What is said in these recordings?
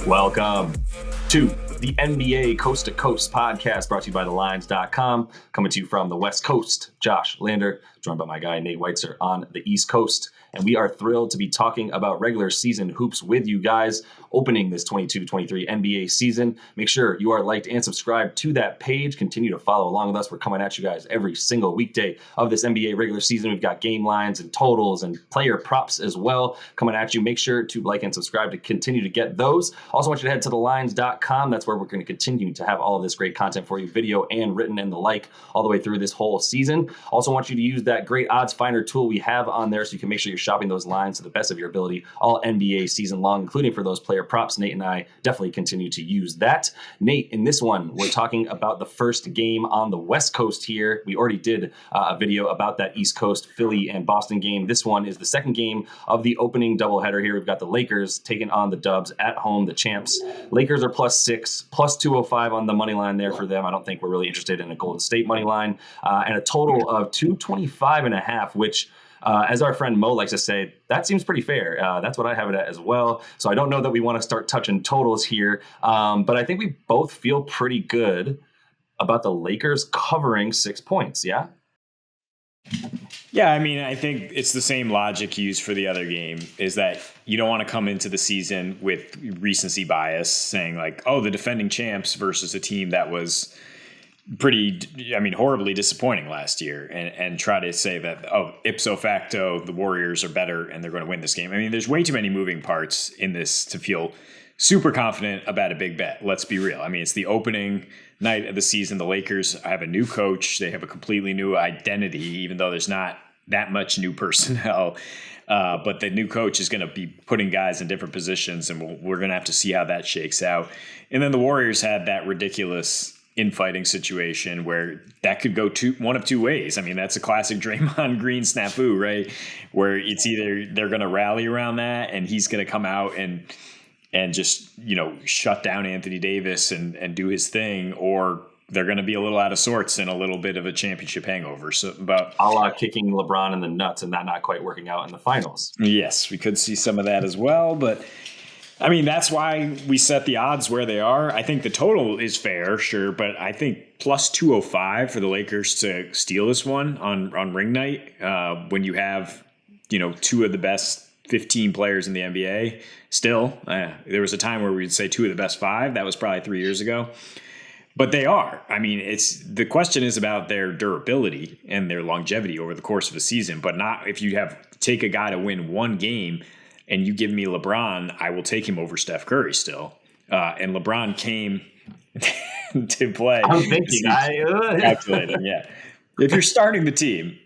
Welcome to the NBA Coast to Coast podcast brought to you by thelines.com. Coming to you from the West Coast, Josh Lander, joined by my guy Nate Weitzer on the East Coast. And we are thrilled to be talking about regular season hoops with you guys opening this 22-23 NBA season. Make sure you are liked and subscribed to that page. Continue to follow along with us. We're coming at you guys every single weekday of this NBA regular season. We've got game lines and totals and player props as well coming at you. Make sure to like and subscribe to continue to get those. Also want you to head to thelines.com. That's where we're going to continue to have all of this great content for you, video and written and the like, all the way through this whole season. Also want you to use that great odds finder tool we have on there so you can make sure you're shopping those lines to the best of your ability all NBA season long, including for those player props. Nate and I definitely continue to use that. Nate, in this one, we're talking about the first game on the West Coast here. We already did a video about that East Coast Philly and Boston game. This one is the second game of the opening doubleheader here. We've got the Lakers taking on the Dubs at home, the champs. Lakers are +6, +205 on the money line there for them. I don't think we're really interested in a Golden State money line, and a total of 225.5, which as our friend Mo likes to say, that seems pretty fair. That's what I have it at as well. So I don't know that we want to start touching totals here, but I think we both feel pretty good about the Lakers covering 6 points, yeah? Yeah, I mean, I think it's the same logic used for the other game, is that you don't want to come into the season with recency bias saying like, oh, the defending champs versus a team that was horribly disappointing last year and try to say that, oh, ipso facto, the Warriors are better and they're going to win this game. I mean, there's way too many moving parts in this to feel super confident about a big bet. Let's be real. I mean, it's the opening night of the season. The Lakers have a new coach. They have a completely new identity, even though there's not that much new personnel. But the new coach is going to be putting guys in different positions, and we're going to have to see how that shakes out. And then the Warriors had that ridiculous infighting situation where that could go one of two ways. I mean, that's a classic Draymond Green snafu, right? Where it's either they're going to rally around that and he's going to come out and just, shut down Anthony Davis and do his thing, or they're going to be a little out of sorts and a little bit of a championship hangover. So, but a la kicking LeBron in the nuts and that not quite working out in the finals. Yes, we could see some of that as well, but I mean, that's why we set the odds where they are. I think the total is fair, sure, but I think +205 for the Lakers to steal this one on ring night when you have, two of the best 15 players in the NBA. Still, there was a time where we'd say two of the best 5. That was probably 3 years ago. But they are. I mean, the question is about their durability and their longevity over the course of a season, but not if you take a guy to win one game and you give me LeBron, I will take him over Steph Curry still. And LeBron came to play. I'm thinking. Calculating, yeah. If you're starting the team,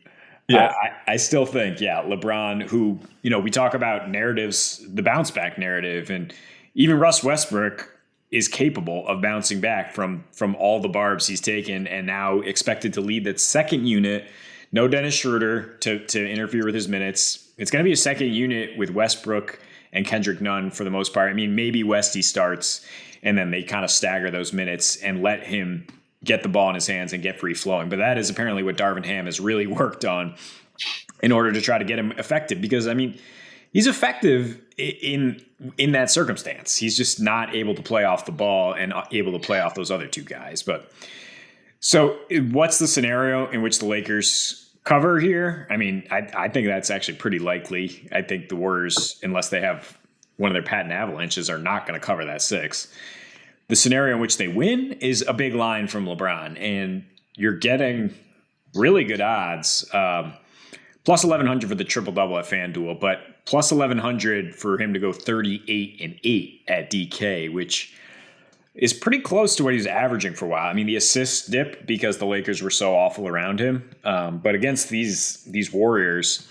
yeah, I still think, LeBron, who, we talk about narratives, the bounce back narrative, and even Russ Westbrook is capable of bouncing back from all the barbs he's taken and now expected to lead that second unit. No Dennis Schroeder to interfere with his minutes. It's going to be a second unit with Westbrook and Kendrick Nunn for the most part. I mean, maybe Westy starts and then they kind of stagger those minutes and let him get the ball in his hands and get free flowing. But that is apparently what Darvin Ham has really worked on in order to try to get him effective. Because, I mean, he's effective in that circumstance. He's just not able to play off the ball and able to play off those other two guys. But so what's the scenario in which the Lakers cover here? I mean, I think that's actually pretty likely. I think the Warriors, unless they have one of their patent avalanches, are not going to cover that 6. The scenario in which they win is a big line from LeBron, and you're getting really good odds. +1100 for the triple-double at FanDuel, but +1100 for him to go 38-8 at DK, which is pretty close to what he's averaging for a while. I mean, the assists dip because the Lakers were so awful around him. But against these Warriors,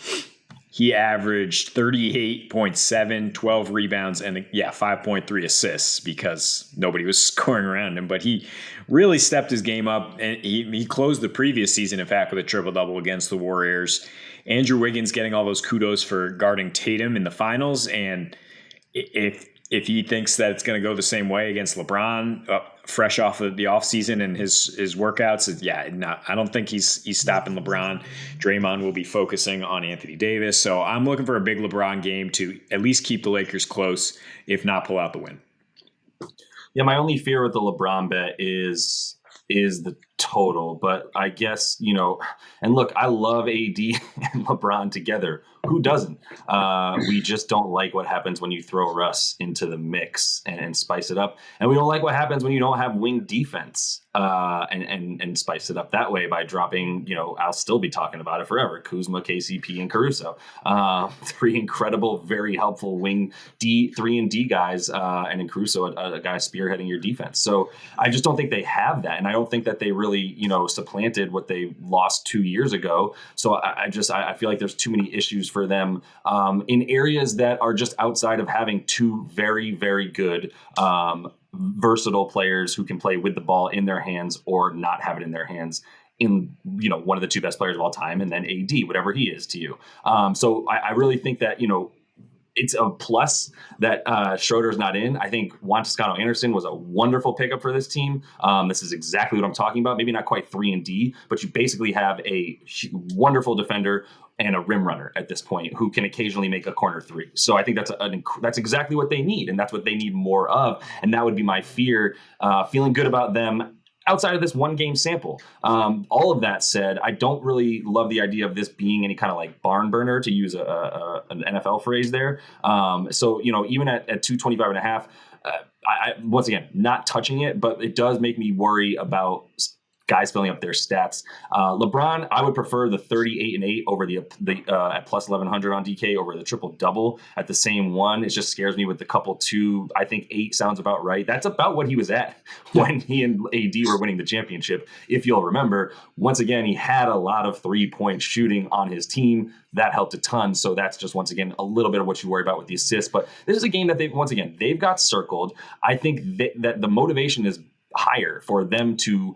he averaged 38.7, 12 rebounds, and 5.3 assists because nobody was scoring around him. But he really stepped his game up, and he closed the previous season, in fact, with a triple-double against the Warriors. Andrew Wiggins getting all those kudos for guarding Tatum in the finals, and if he thinks that it's going to go the same way against LeBron, fresh off of the offseason and his workouts, I don't think he's stopping LeBron. Draymond will be focusing on Anthony Davis. So I'm looking for a big LeBron game to at least keep the Lakers close, if not pull out the win. Yeah, my only fear with the LeBron bet is the total, but I guess, and look, I love AD and LeBron together. Who doesn't? We just don't like what happens when you throw Russ into the mix and spice it up, and we don't like what happens when you don't have wing defense and spice it up that way by dropping. I'll still be talking about it forever. Kuzma, KCP, and Caruso, three incredible, very helpful wing D3 and D guys, and in Caruso, a guy spearheading your defense. So I just don't think they have that, and I don't think that they really supplanted what they lost 2 years ago. So I feel like there's too many issues for them in areas that are just outside of having two very, very good versatile players who can play with the ball in their hands or not have it in their hands, in one of the two best players of all time, and then AD, whatever he is to you. So I really think that it's a plus that Schroeder's not in. I think Juan Toscano Anderson was a wonderful pickup for this team. This is exactly what I'm talking about. Maybe not quite 3 and D, but you basically have a wonderful defender and a rim runner at this point who can occasionally make a corner three. So I think that's exactly what they need, and that's what they need more of. And that would be my fear, feeling good about them outside of this one game sample. All of that said, I don't really love the idea of this being any kind of like barn burner, to use an NFL phrase there. So, even at 225 and a half, I once again, not touching it, but it does make me worry about guys filling up their stats. LeBron, I would prefer the 38 and 8 over the at plus 1100 on DK over the triple double at the same one. It just scares me with the couple two. I think 8 sounds about right. That's about what he was at when he and AD were winning the championship. If you'll remember, once again, he had a lot of 3-point shooting on his team. That helped a ton. So that's just, once again, a little bit of what you worry about with the assists. But this is a game that they've got circled. I think that the motivation is higher for them to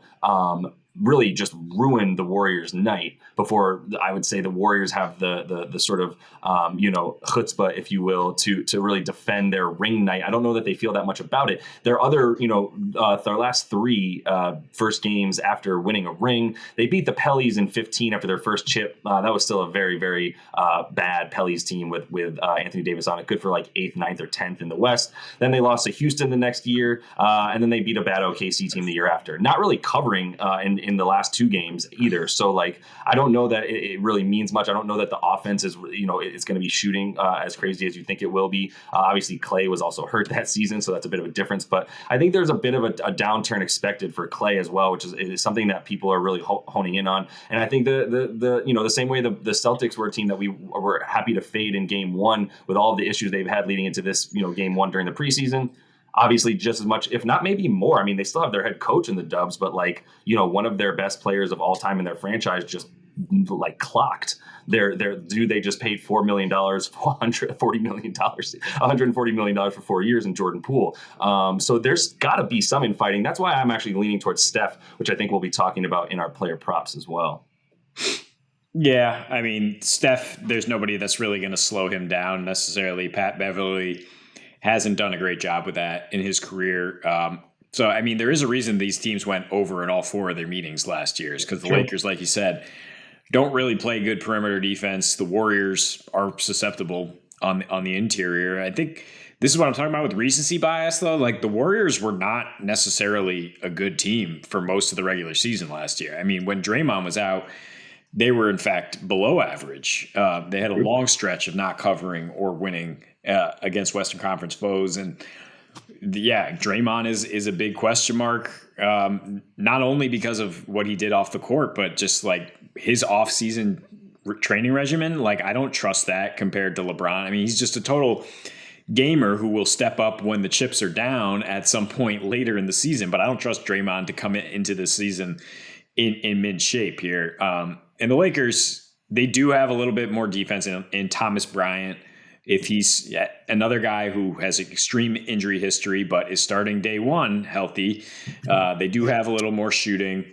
really just ruin the Warriors' night before I would say the Warriors have the sort of chutzpah, if you will, to really defend their ring night. I don't know that they feel that much about it. Their other their last 3 first games after winning a ring, they beat the Pellies in 15 after their first chip. That was still a very, very bad Pellies team with Anthony Davis on it, good for like 8th, 9th, or 10th in the West. Then they lost to Houston the next year, and then they beat a bad OKC team the year after. Not really covering in the last 2 games either. So like, I don't know that it really means much. I don't know that the offense is, it's going to be shooting as crazy as you think it will be. Obviously Clay was also hurt that season, so that's a bit of a difference, but I think there's a bit of a downturn expected for Clay as well, which is something that people are really honing in on. And I think the same way the Celtics were a team that we were happy to fade in game 1 with all of the issues they've had leading into this, game 1 during the preseason. Obviously, just as much, if not maybe more. I mean, they still have their head coach in the dubs, but one of their best players of all time in their franchise just clocked. They just paid $4 million, $140 million for 4 years in Jordan Poole. So there's got to be some infighting. That's why I'm actually leaning towards Steph, which I think we'll be talking about in our player props as well. Yeah, I mean, Steph, there's nobody that's really going to slow him down necessarily. Pat Beverly hasn't done a great job with that in his career. So, I mean, there is a reason these teams went over in all 4 of their meetings last year, is because the Lakers, like you said, don't really play good perimeter defense. The Warriors are susceptible on the interior. I think this is what I'm talking about with recency bias, though. Like, the Warriors were not necessarily a good team for most of the regular season last year. I mean, when Draymond was out, they were, in fact, below average. They had a long stretch of not covering or winning against Western Conference foes. And Draymond is a big question mark, not only because of what he did off the court, but just like his off-season training regimen. Like, I don't trust that compared to LeBron. I mean, he's just a total gamer who will step up when the chips are down at some point later in the season. But I don't trust Draymond to come into the season in mid-shape here. And the Lakers, they do have a little bit more defense in Thomas Bryant. If he's another guy who has extreme injury history, but is starting day 1 healthy, they do have a little more shooting.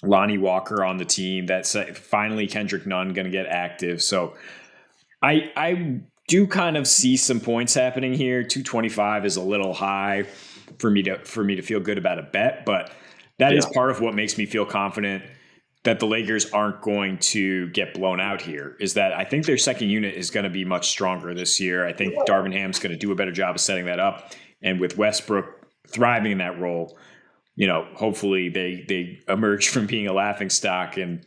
Lonnie Walker on the team. That's finally Kendrick Nunn going to get active. So I do kind of see some points happening here. 225 is a little high for me to feel good about a bet, but that is part of what makes me feel confident that the Lakers aren't going to get blown out here, is that I think their second unit is going to be much stronger this year. I think Darvin Ham's going to do a better job of setting that up. And with Westbrook thriving in that role. Hopefully they emerge from being a laughing stock and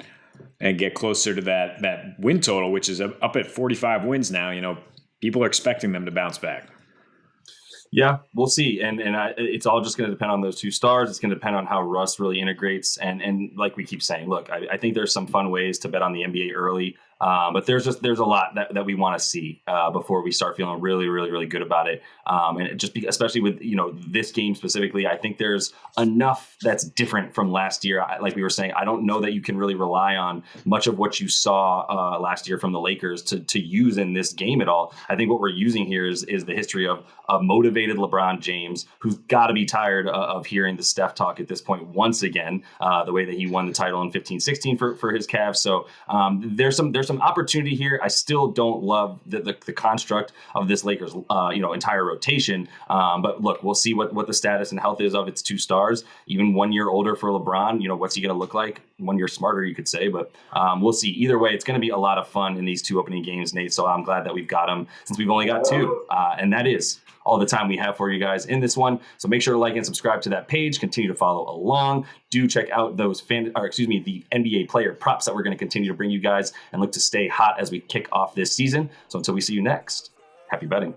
get closer to that win total, which is up at 45 wins now. People are expecting them to bounce back. Yeah, we'll see. And it's all just going to depend on those two stars. It's going to depend on how Russ really integrates. And like we keep saying, look, I think there's some fun ways to bet on the NBA early. But there's a lot that we want to see before we start feeling really, really, really good about it. And especially with, this game specifically, I think there's enough that's different from last year. Like we were saying, I don't know that you can really rely on much of what you saw last year from the Lakers to use in this game at all. I think what we're using here is the history of a motivated LeBron James, who's got to be tired of hearing the Steph talk at this point once again, the way that he won the title in 15-16 for his Cavs. So there's some opportunity here. I still don't love the construct of this Lakers entire rotation. But look, we'll see what the status and health is of its two stars. Even 1 year older for LeBron, what's he going to look like? 1 year smarter, you could say. But we'll see. Either way, it's going to be a lot of fun in these two opening games, Nate. So I'm glad that we've got them since we've only got two. And that is all the time we have for you guys in this one. So make sure to like and subscribe to that page. Continue to follow along. Do check out those the NBA player props that we're going to continue to bring you guys and look to stay hot as we kick off this season. So until we see you next, happy betting.